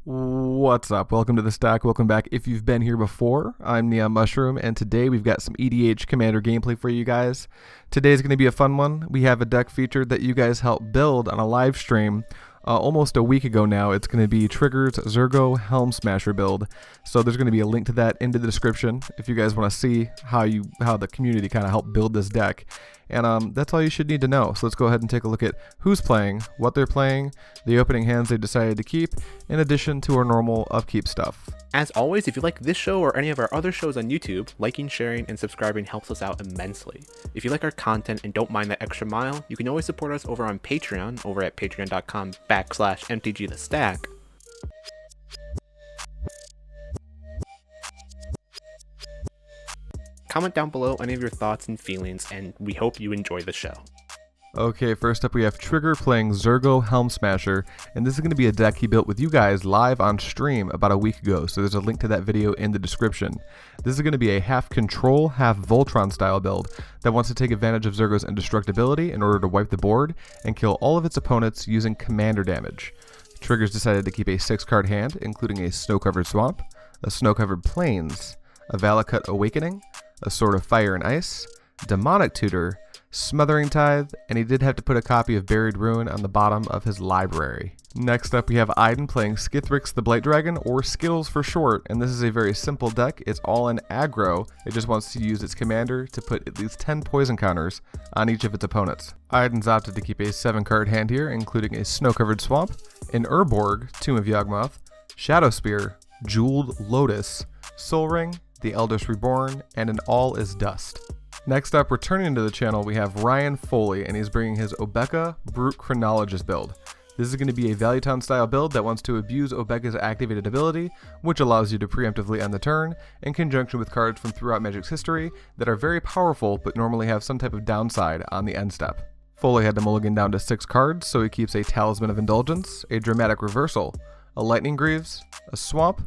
What's up? Welcome to the stack. Welcome back. If you've been here before, I'm neonmushroom, and today we've got some EDH Commander gameplay for you guys. Today's going to be a fun one. We have a deck featured that you guys helped build on a live stream almost a week ago now. It's going to be Trigger's Zurgo Helmsmasher build. So there's going to be a link to that in the description if you guys want to see how the community kind of helped build this deck. And that's all you should need to know. So let's go ahead and take a look at who's playing, what they're playing, the opening hands they decided to keep, in addition to our normal upkeep stuff. As always, if you like this show or any of our other shows on YouTube, liking, sharing, and subscribing helps us out immensely. If you like our content and don't mind that extra mile, you can always support us over on Patreon, over at patreon.com/mtg the stack. Comment down below any of your thoughts and feelings, and we hope you enjoy the show. Okay, first up we have Trigger playing Zurgo Helmsmasher, and this is going to be a deck he built with you guys live on stream about a week ago, so there's a link to that video in the description. This is going to be a half control, half Voltron style build that wants to take advantage of Zurgo's indestructibility in order to wipe the board and kill all of its opponents using commander damage. Trigger's decided to keep a 6-card hand, including a snow-covered swamp, a snow-covered plains, a Valakut Awakening, a Sword of Fire and Ice, Demonic Tutor, Smothering Tithe, and he did have to put a copy of Buried Ruin on the bottom of his library. Next up we have Ajdin playing Skithiryx the Blight Dragon, or Skittles for short, and this is a very simple deck. It's all in aggro. It just wants to use its commander to put at least 10 poison counters on each of its opponents. Ajdin's opted to keep a 7-card hand here, including a Snow-Covered Swamp, an Urborg, Tomb of Yawgmoth, Shadow Spear, Jeweled Lotus, Soul Ring, the Eldest Reborn, and an All is Dust. Next up, returning to the channel, we have Ryan Foley, and he's bringing his Obeka Brute Chronologist build. This is going to be a Value Town style build that wants to abuse Obeka's activated ability, which allows you to preemptively end the turn, in conjunction with cards from throughout Magic's history that are very powerful but normally have some type of downside on the end step. Foley had to mulligan down to 6 cards, so he keeps a Talisman of Indulgence, a Dramatic Reversal, a Lightning Greaves, a Swamp,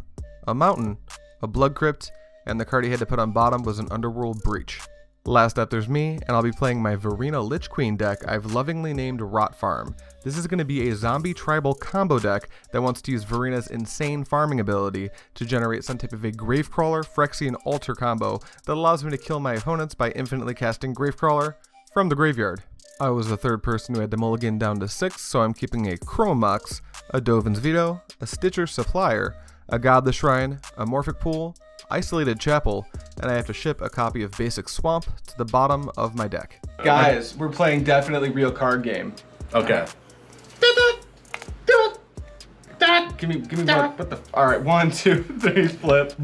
a Mountain, a Blood Crypt, and the card he had to put on bottom was an Underworld Breach. Last up there's me, and I'll be playing my Varina Lich Queen deck I've lovingly named Rot Farm. This is going to be a zombie tribal combo deck that wants to use Varina's insane farming ability to generate some type of a Gravecrawler, Phyrexian Altar combo that allows me to kill my opponents by infinitely casting Gravecrawler from the graveyard. I was the third person who had to mulligan down to 6, so I'm keeping a Chromox, a Dovin's Veto, a Stitcher's Supplier, a Godless Shrine, a Morphic Pool, Isolated Chapel, and I have to ship a copy of Basic Swamp to the bottom of my deck. Guys, we're playing definitely real card game. Okay. Give me what the? All right, 1, 2, 3, flip.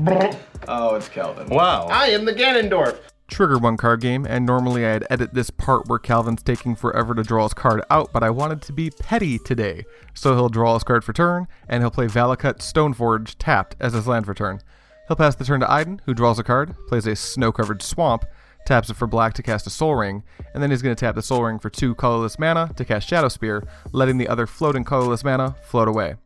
Oh, it's Calvin. Wow. I am the Ganondorf! Trigger 1-card game, and normally I'd edit this part where Calvin's taking forever to draw his card out, but I wanted to be petty today. So he'll draw his card for turn, and he'll play Valakut Stoneforge tapped as his land for turn. He'll pass the turn to Ajdin, who draws a card, plays a Snow-Covered Swamp, taps it for black to cast a Soul Ring, and then he's going to tap the Soul Ring for 2 colorless mana to cast Shadow Spear, letting the other floating colorless mana float away.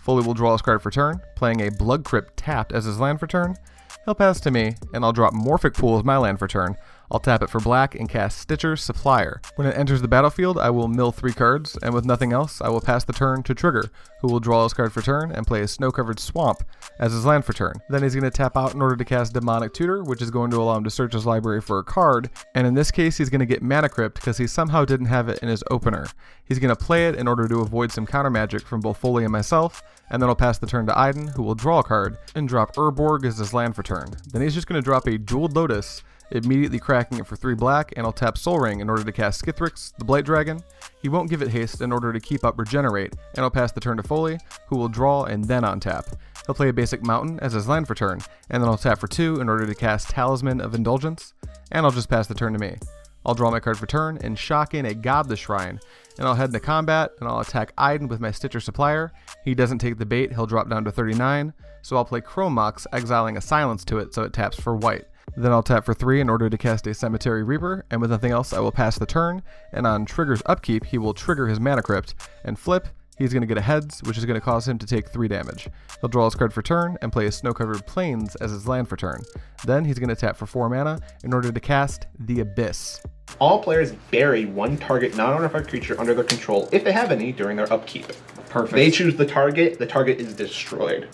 Foley will draw his card for turn, playing a Blood Crypt tapped as his land for turn. He'll pass to me, and I'll drop Morphic Pool as my land for turn. I'll tap it for black and cast Stitcher's Supplier. When it enters the battlefield, I will mill 3 cards, and with nothing else, I will pass the turn to Trigger, who will draw his card for turn and play a Snow-Covered Swamp as his land for turn. Then he's going to tap out in order to cast Demonic Tutor, which is going to allow him to search his library for a card, and in this case, he's going to get Mana Crypt because he somehow didn't have it in his opener. He's going to play it in order to avoid some counter magic from both Foley and myself, and then I'll pass the turn to Ajdin, who will draw a card, and drop Urborg as his land for turn. Then he's just going to drop a Jeweled Lotus, immediately cracking it for 3 black, and I'll tap Soul Ring in order to cast Skithiryx, the Blight Dragon. He won't give it haste in order to keep up Regenerate, and I'll pass the turn to Foley, who will draw and then untap. He'll play a basic Mountain as his land for turn, and then I'll tap for 2 in order to cast Talisman of Indulgence, and I'll just pass the turn to me. I'll draw my card for turn and shock in a Godless Shrine, and I'll head into combat, and I'll attack Ajdin with my Stitcher Supplier. He doesn't take the bait, he'll drop down to 39, so I'll play Chromox, exiling a Silence to it so it taps for white. Then I'll tap for 3 in order to cast a Cemetery Reaper, and with nothing else I will pass the turn, and on Trigger's upkeep he will trigger his Mana Crypt, and flip, He's going to get a heads, which is going to cause him to take 3 damage. He'll draw his card for turn and play a snow-covered plains as his land for turn. Then he's going to tap for 4 mana in order to cast the Abyss. All players bury one target non-artifact creature under their control, if they have any, during their upkeep. Perfect. They choose the target is destroyed.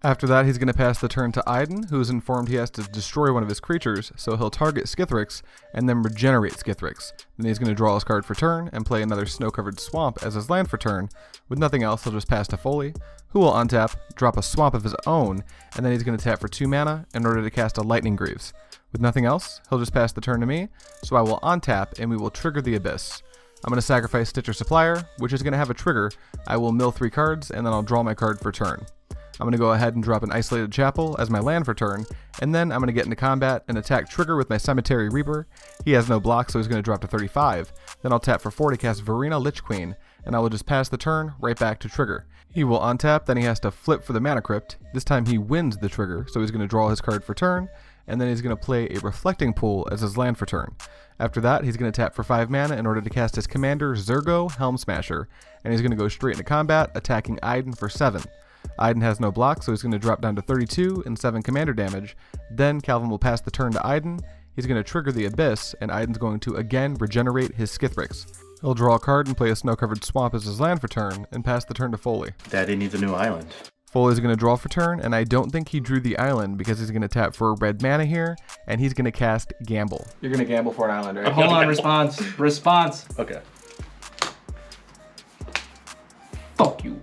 After that, he's going to pass the turn to Ajdin, who is informed he has to destroy one of his creatures, so he'll target Skithiryx and then regenerate Skithiryx. Then he's going to draw his card for turn and play another snow-covered swamp as his land for turn. With nothing else, he'll just pass to Foley, who will untap, drop a swamp of his own, and then he's going to tap for 2 mana in order to cast a Lightning Greaves. With nothing else, he'll just pass the turn to me, so I will untap and we will trigger the Abyss. I'm going to sacrifice Stitcher Supplier, which is going to have a trigger. I will mill 3 cards, and then I'll draw my card for turn. I'm going to go ahead and drop an Isolated Chapel as my land for turn, and then I'm going to get into combat and attack Trigger with my Cemetery Reaper. He has no block, so he's going to drop to 35. Then I'll tap for 4 to cast Varina, Lich Queen, and I will just pass the turn right back to Trigger. He will untap, then he has to flip for the Mana Crypt. This time he wins the trigger, so he's going to draw his card for turn, and then he's going to play a Reflecting Pool as his land for turn. After that, he's going to tap for 5 mana in order to cast his commander, Zurgo, Helmsmasher, and he's going to go straight into combat, attacking Ajdin for 7. Ajdin has no block, so he's going to drop down to 32 and 7 commander damage. Then Calvin will pass the turn to Ajdin. He's going to trigger the Abyss, and Ajdin's going to again regenerate his Skithiryx. He'll draw a card and play a snow-covered swamp as his land for turn, and pass the turn to Foley. Daddy needs a new island. Foley's going to draw for turn, and I don't think he drew the island because he's going to tap for red mana here, and he's going to cast Gamble. You're going to gamble for an island, right? Hold on, response. Response. Okay. Fuck you.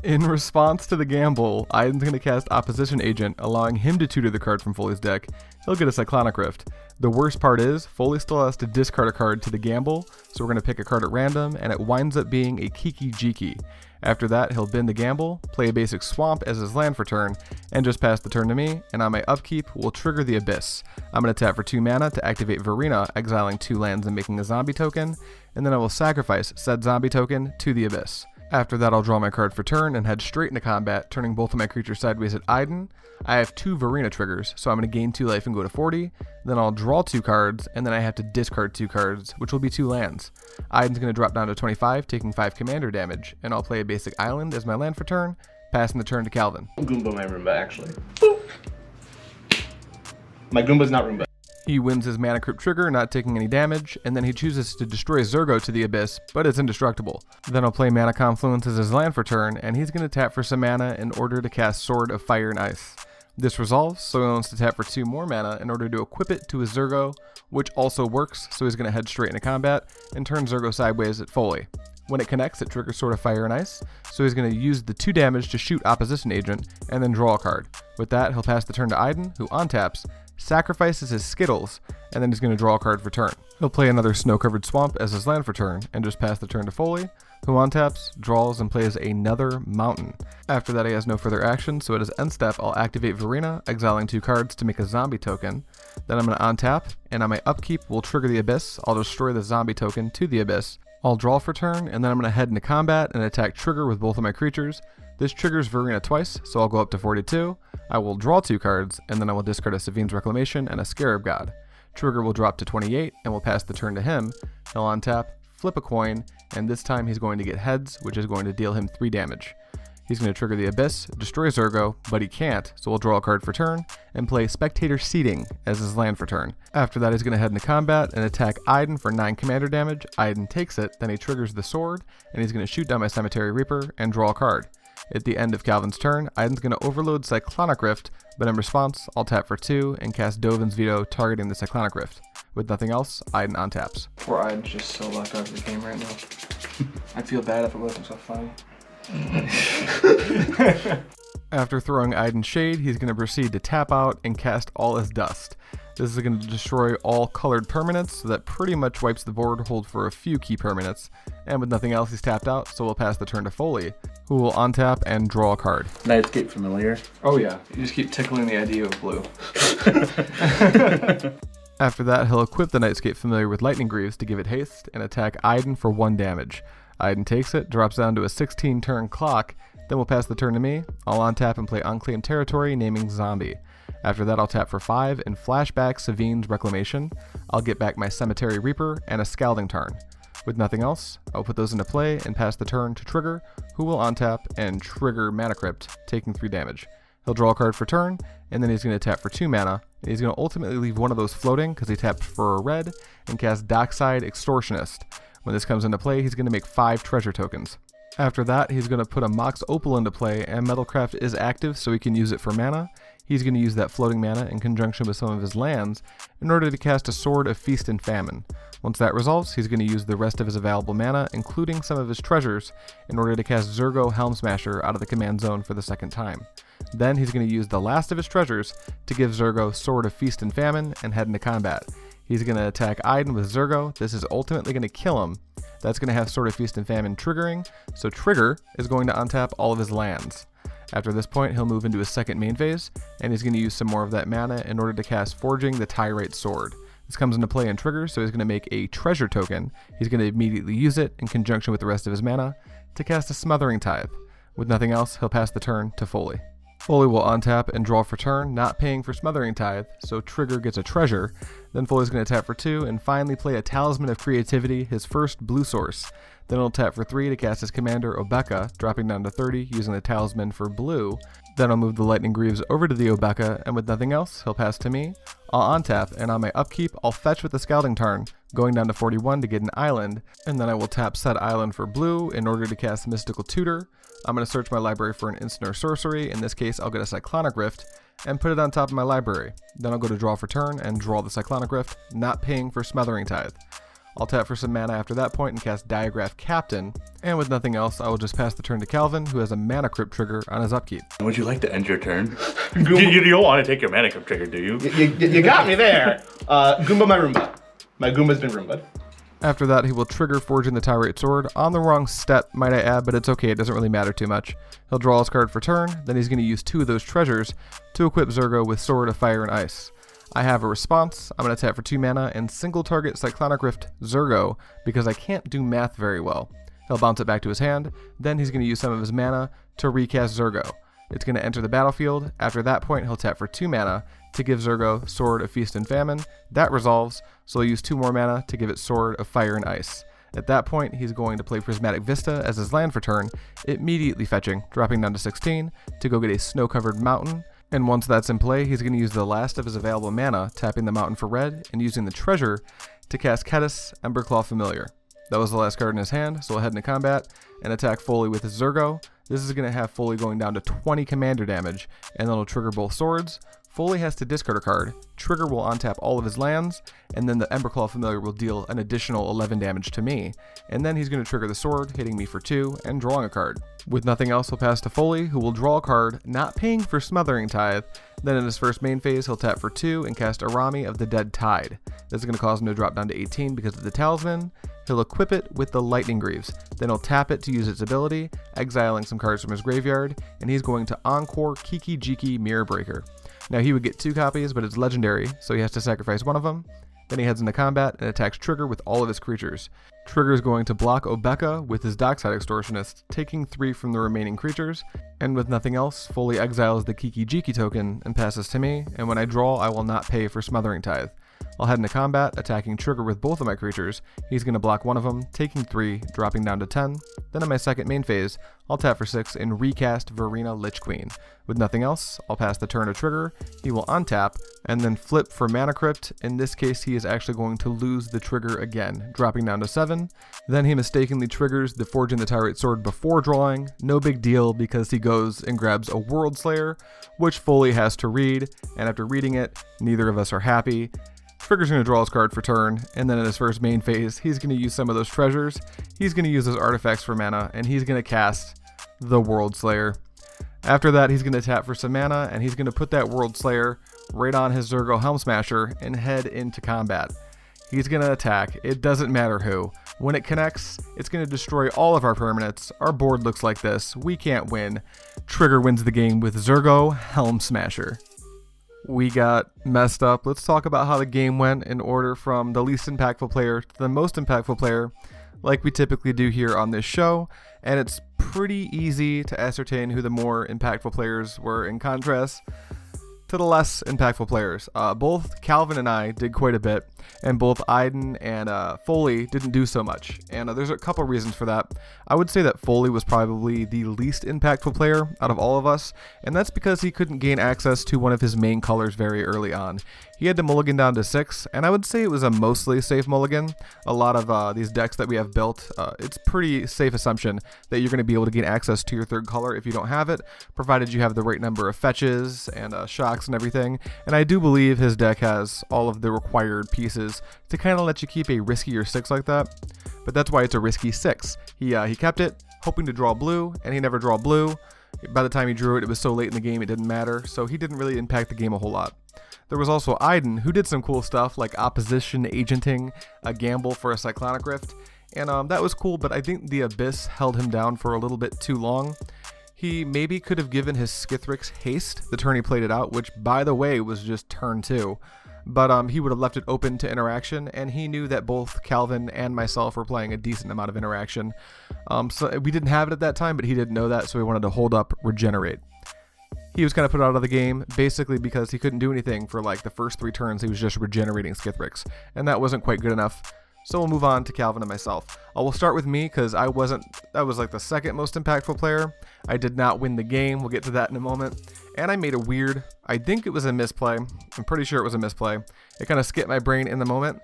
In response to the gamble, Ajdin's going to cast Opposition Agent, allowing him to tutor the card from Foley's deck. He'll get a Cyclonic Rift. The worst part is, Foley still has to discard a card to the gamble, so we're going to pick a card at random, and it winds up being a Kiki Jiki. After that, he'll bin the gamble, play a basic swamp as his land for turn, and just pass the turn to me, and on my upkeep, we'll trigger the Abyss. I'm going to tap for 2 mana to activate Varina, exiling 2 lands and making a zombie token, and then I will sacrifice said zombie token to the Abyss. After that, I'll draw my card for turn and head straight into combat, turning both of my creatures sideways at Ajdin. I have 2 Varina triggers, so I'm going to gain 2 life and go to 40. Then I'll draw 2 cards, and then I have to discard 2 cards, which will be 2 lands. Ajdin's going to drop down to 25, taking 5 commander damage, and I'll play a basic island as my land for turn, passing the turn to Calvin. Goomba my Roomba, actually. Boop. My Goomba's not Roomba. He wins his Mana Crypt trigger, not taking any damage, and then he chooses to destroy Zurgo to the Abyss, but it's indestructible. Then I'll play Mana Confluence as his land for turn, and he's going to tap for some mana in order to cast Sword of Fire and Ice. This resolves, so he wants to tap for 2 more mana in order to equip it to his Zurgo, which also works, so he's going to head straight into combat and turn Zurgo sideways at Foley. When it connects, it triggers Sword of Fire and Ice, so he's going to use the 2 damage to shoot Opposition Agent, and then draw a card. With that, he'll pass the turn to Ajdin, who untaps, sacrifices his Skittles, and then he's going to draw a card for turn. He'll play another snow-covered swamp as his land for turn, and just pass the turn to Foley, who untaps, draws, and plays another mountain. After that, he has no further action, so at his end step, I'll activate Varina, exiling 2 cards to make a zombie token. Then I'm going to untap, and on my upkeep, we'll trigger the Abyss. I'll destroy the zombie token to the Abyss. I'll draw for turn, and then I'm going to head into combat and attack Trigger with both of my creatures. This triggers Varina twice, so I'll go up to 42. I will draw 2 cards, and then I will discard a Savine's Reclamation and a Scarab God. Trigger will drop to 28, and we'll pass the turn to him. He'll untap, flip a coin, and this time he's going to get heads, which is going to deal him 3 damage. He's going to trigger the Abyss, destroy Zurgo, but he can't, so we'll draw a card for turn, and play Spectator Seating as his land for turn. After that, he's going to head into combat and attack Ajdin for 9 commander damage. Ajdin takes it, then he triggers the sword, and he's going to shoot down my Cemetery Reaper and draw a card. At the end of Calvin's turn, Ajdin's going to overload Cyclonic Rift, but in response, I'll tap for 2 and cast Dovin's Veto, targeting the Cyclonic Rift. With nothing else, Ajdin untaps. Poor Ajdin's just so locked out of the game right now. I'd feel bad if it wasn't so funny. After throwing Ajdin's Shade, he's going to proceed to tap out and cast All Is Dust. This is going to destroy all colored permanents, so that pretty much wipes the board, hold for a few key permanents. And with nothing else, he's tapped out, so we'll pass the turn to Foley, who will untap and draw a card. Nightscape familiar. Oh yeah, you just keep tickling the idea of blue. After that, he'll equip the Nightscape Familiar with Lightning Greaves to give it haste and attack Ajdin for 1 damage. Ajdin takes it, drops down to a 16 turn clock, then we'll pass the turn to me. I'll untap and play Unclaimed Territory, naming Zombie. After that, I'll tap for 5 and flashback Savine's Reclamation. I'll get back my Cemetery Reaper and a Scalding Tarn. With nothing else, I'll put those into play and pass the turn to Trigger, who will untap and trigger Mana Crypt, taking 3 damage. He'll draw a card for turn, and then he's going to tap for 2 mana, and he's going to ultimately leave one of those floating because he tapped for a red, and cast Dockside Extortionist. When this comes into play, he's going to make 5 treasure tokens. After that, he's going to put a Mox Opal into play, and Metalcraft is active so he can use it for mana. He's going to use that floating mana in conjunction with some of his lands in order to cast a Sword of Feast and Famine. Once that resolves, he's going to use the rest of his available mana, including some of his treasures, in order to cast Zurgo Helmsmasher out of the command zone for the second time. Then he's going to use the last of his treasures to give Zurgo Sword of Feast and Famine and head into combat. He's going to attack Ajdin with Zurgo. This is ultimately going to kill him. That's going to have Sword of Feast and Famine triggering, so Trigger is going to untap all of his lands. After this point, he'll move into his second main phase, and he's going to use some more of that mana in order to cast Forging the Tyrite Sword. This comes into play in Trigger, so he's going to make a treasure token. He's going to immediately use it in conjunction with the rest of his mana to cast a Smothering Tithe. With nothing else, he'll pass the turn to Foley. Foley will untap and draw for turn, not paying for Smothering Tithe, so Trigger gets a treasure. Then Foley's going to tap for 2 and finally play a Talisman of Creativity, his first blue source. Then he'll tap for 3 to cast his commander Obeka, dropping down to 30 using the Talisman for blue. Then I'll move the Lightning Greaves over to the Obeka, and with nothing else, he'll pass to me. I'll untap, and on my upkeep, I'll fetch with the Scouting Tarn, going down to 41 to get an island, and then I will tap said island for blue in order to cast Mystical Tutor. I'm going to search my library for an instant or sorcery. In this case, I'll get a Cyclonic Rift, and put it on top of my library. Then I'll go to draw for turn and draw the Cyclonic Rift, not paying for Smothering Tithe. I'll tap for some mana after that point and cast Diagraph Captain, and with nothing else, I will just pass the turn to Calvin, who has a Mana Crypt trigger on his upkeep. Would you like to end your turn? you don't want to take your Mana Crypt trigger, do you? You got me there. Goomba my Roomba. My Goomba's been Roomba'd. After that, he will trigger Forging the Tyrite Sword, on the wrong step, might I add, but it's okay, it doesn't really matter too much. He'll draw his card for turn, then he's going to use 2 of those treasures to equip Zurgo with Sword of Fire and Ice. I have a response. I'm going to tap for 2 mana and single target Cyclonic Rift Zurgo because I can't do math very well. He'll bounce it back to his hand, then he's going to use some of his mana to recast Zurgo. It's going to enter the battlefield. After that point, he'll tap for 2 mana to give Zurgo Sword of Feast and Famine. That resolves, so he'll use 2 more mana to give it Sword of Fire and Ice. At that point, he's going to play Prismatic Vista as his land for turn, immediately fetching, dropping down to 16 to go get a snow-covered mountain. And once that's in play, he's going to use the last of his available mana, tapping the mountain for red, and using the treasure to cast Ketis, Emberclaw Familiar. That was the last card in his hand, so we'll head into combat and attack Foley with his Zurgo. This is going to have Foley going down to 20 commander damage, and then it'll trigger both swords. Foley has to discard a card, Trigger will untap all of his lands, and then the Emberclaw Familiar will deal an additional 11 damage to me, and then he's going to trigger the sword, hitting me for 2, and drawing a card. With nothing else, he'll pass to Foley, who will draw a card, not paying for Smothering Tithe. Then in his first main phase, he'll tap for 2 and cast Arami of the Dead Tide. This is going to cause him to drop down to 18 because of the Talisman. He'll equip it with the Lightning Greaves, then he'll tap it to use its ability, exiling some cards from his graveyard, and he's going to Encore Kiki Jiki Mirror Breaker. Now he would get 2 copies, but it's legendary, so he has to sacrifice one of them. Then he heads into combat and attacks Trigger with all of his creatures. Trigger is going to block Obeka with his Dockside Extortionist, taking 3 from the remaining creatures, and with nothing else, Foley exiles the Kiki Jiki token and passes to me, and when I draw, I will not pay for Smothering Tithe. I'll head into combat, attacking Trigger with both of my creatures. He's going to block one of them, taking 3, dropping down to 10. Then in my second main phase, I'll tap for 6 and recast Varina Lich Queen. With nothing else, I'll pass the turn to Trigger. He will untap, and then flip for Mana Crypt. In this case, he is actually going to lose the trigger again, dropping down to 7. Then he mistakenly triggers the Forging the Tyrite Sword before drawing. No big deal, because he goes and grabs a World Slayer, which Foley has to read, and after reading it, neither of us are happy. Trigger's going to draw his card for turn, and then in his first main phase, he's going to use some of those treasures. He's going to use those artifacts for mana, and he's going to cast the World Slayer. After that, he's going to tap for some mana, and he's going to put that World Slayer right on his Zurgo Helmsmasher and head into combat. He's going to attack. It doesn't matter who. When it connects, it's going to destroy all of our permanents. Our board looks like this. We can't win. Trigger wins the game with Zurgo Helmsmasher. We got messed up. Let's talk about how the game went in order from the least impactful player to the most impactful player, like we typically do here on this show, and it's pretty easy to ascertain who the more impactful players were. In contrast, to the less impactful players. Both Calvin and I did quite a bit, and both Ajdin and Foley didn't do so much. And there's a couple reasons for that. I would say that Foley was probably the least impactful player out of all of us, and that's because he couldn't gain access to one of his main colors very early on. He had to mulligan down to 6, and I would say it was a mostly safe mulligan. A lot of these decks that we have built, it's pretty safe assumption that you're going to be able to gain access to your third color if you don't have it, provided you have the right number of fetches and shocks and everything. And I do believe his deck has all of the required pieces to kind of let you keep a riskier 6 like that. But that's why it's a risky 6. He kept it, hoping to draw blue, and he never draw blue. By the time he drew it, it was so late in the game it didn't matter, so he didn't really impact the game a whole lot. There was also Ajdin, who did some cool stuff like opposition agenting, a gamble for a cyclonic rift, and that was cool, but I think the Abyss held him down for a little bit too long. He maybe could have given his Skithiryx haste the turn he played it out, which by the way was just turn 2. But he would have left it open to interaction, and he knew that both Calvin and myself were playing a decent amount of interaction. So we didn't have it at that time, but he didn't know that, so he wanted to hold up, regenerate. He was kind of put out of the game basically because he couldn't do anything for like the first 3 turns. He was just regenerating Skithiryx, and that wasn't quite good enough. So we'll move on to Calvin and myself. We'll start with me because I was like the second most impactful player. I did not win the game. We'll get to that in a moment. And I made a weird, I think it was a misplay. I'm pretty sure it was a misplay. It kind of skipped my brain in the moment.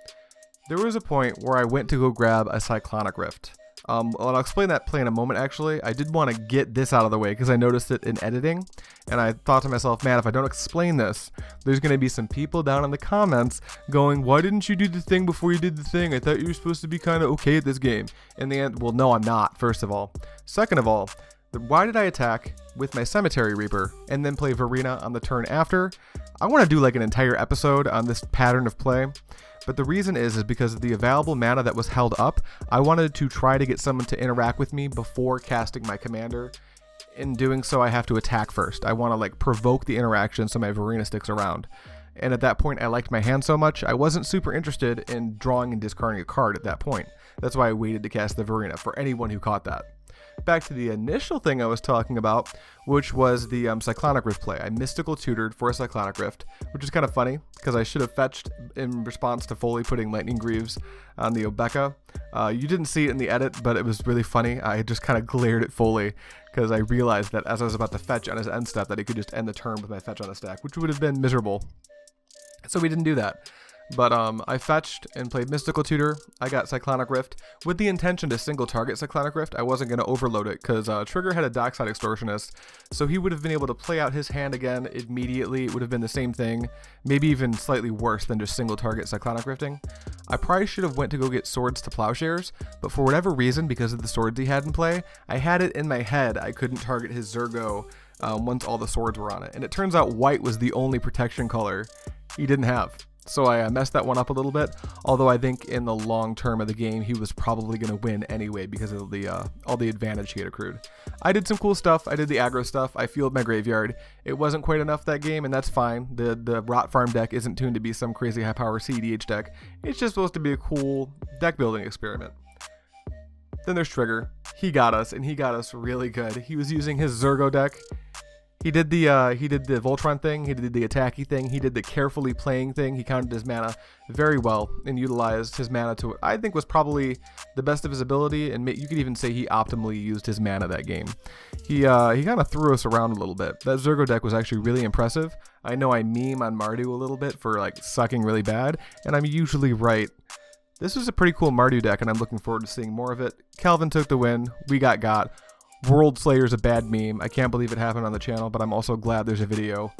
There was a point where I went to go grab a cyclonic rift. I'll explain that play in a moment actually. I did want to get this out of the way because I noticed it in editing, and I thought to myself, man, if I don't explain this, there's going to be some people down in the comments going, why didn't you do the thing before you did the thing? I thought you were supposed to be kind of okay at this game. In the end, well, no, I'm not, first of all. Second of all, why did I attack with my Cemetery Reaper and then play Varina on the turn after? I want to do like an entire episode on this pattern of play. But the reason is because of the available mana that was held up. I wanted to try to get someone to interact with me before casting my commander. In doing so, I have to attack first. I want to like provoke the interaction so my Varina sticks around. And at that point, I liked my hand so much, I wasn't super interested in drawing and discarding a card at that point. That's why I waited to cast the Varina for anyone who caught that. Back to the initial thing I was talking about, which was the Cyclonic Rift play. I mystical tutored for a Cyclonic Rift, which is kind of funny because I should have fetched in response to Foley putting Lightning Greaves on the Obeka. You didn't see it in the edit, but it was really funny. I just kind of glared at Foley because I realized that as I was about to fetch on his end step that he could just end the turn with my fetch on the stack, which would have been miserable. So we didn't do that. But I fetched and played Mystical Tutor. I got Cyclonic Rift with the intention to single target Cyclonic Rift. I wasn't going to overload it because Trigger had a Dockside Extortionist, so he would have been able to play out his hand again immediately. It would have been the same thing, maybe even slightly worse than just single target Cyclonic Rifting. I probably should have went to go get Swords to Plowshares, but for whatever reason, because of the swords he had in play, I had it in my head I couldn't target his Zurgo once all the swords were on it. And it turns out white was the only protection color he didn't have. So I messed that one up a little bit, although I think in the long term of the game, he was probably going to win anyway because of the all the advantage he had accrued. I did some cool stuff. I did the aggro stuff. I fielded my graveyard. It wasn't quite enough that game, and that's fine. The Rot Farm deck isn't tuned to be some crazy high power EDH deck. It's just supposed to be a cool deck building experiment. Then there's Trigger. He got us, and he got us really good. He was using his Zurgo deck. He did the Voltron thing, he did the attacky thing, he did the carefully playing thing. He counted his mana very well and utilized his mana to what I think was probably the best of his ability, and you could even say he optimally used his mana that game. He kind of threw us around a little bit. That Zurgo deck was actually really impressive. I know I meme on Mardu a little bit for like sucking really bad, and I'm usually right. This was a pretty cool Mardu deck, and I'm looking forward to seeing more of it. Calvin took the win. We got. World Slayer's a bad meme. I can't believe it happened on the channel, but I'm also glad there's a video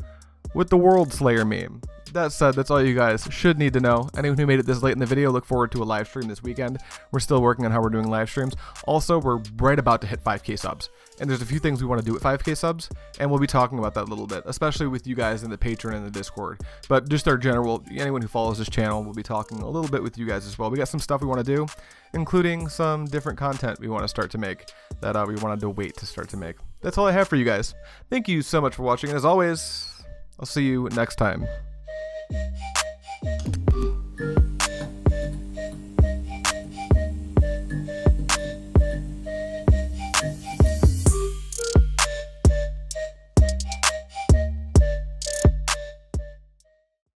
with the World Slayer meme. That said, that's all you guys should need to know. Anyone who made it this late in the video, look forward to a live stream this weekend. We're still working on how we're doing live streams. Also, we're right about to hit 5K subs, and there's a few things we want to do at 5K subs, and we'll be talking about that a little bit, especially with you guys in the Patreon and the Discord. But just our general, anyone who follows this channel, we'll be talking a little bit with you guys as well. We got some stuff we want to do, including some different content we want to start to make that we wanted to wait to start to make. That's all I have for you guys. Thank you so much for watching, and as always, I'll see you next time.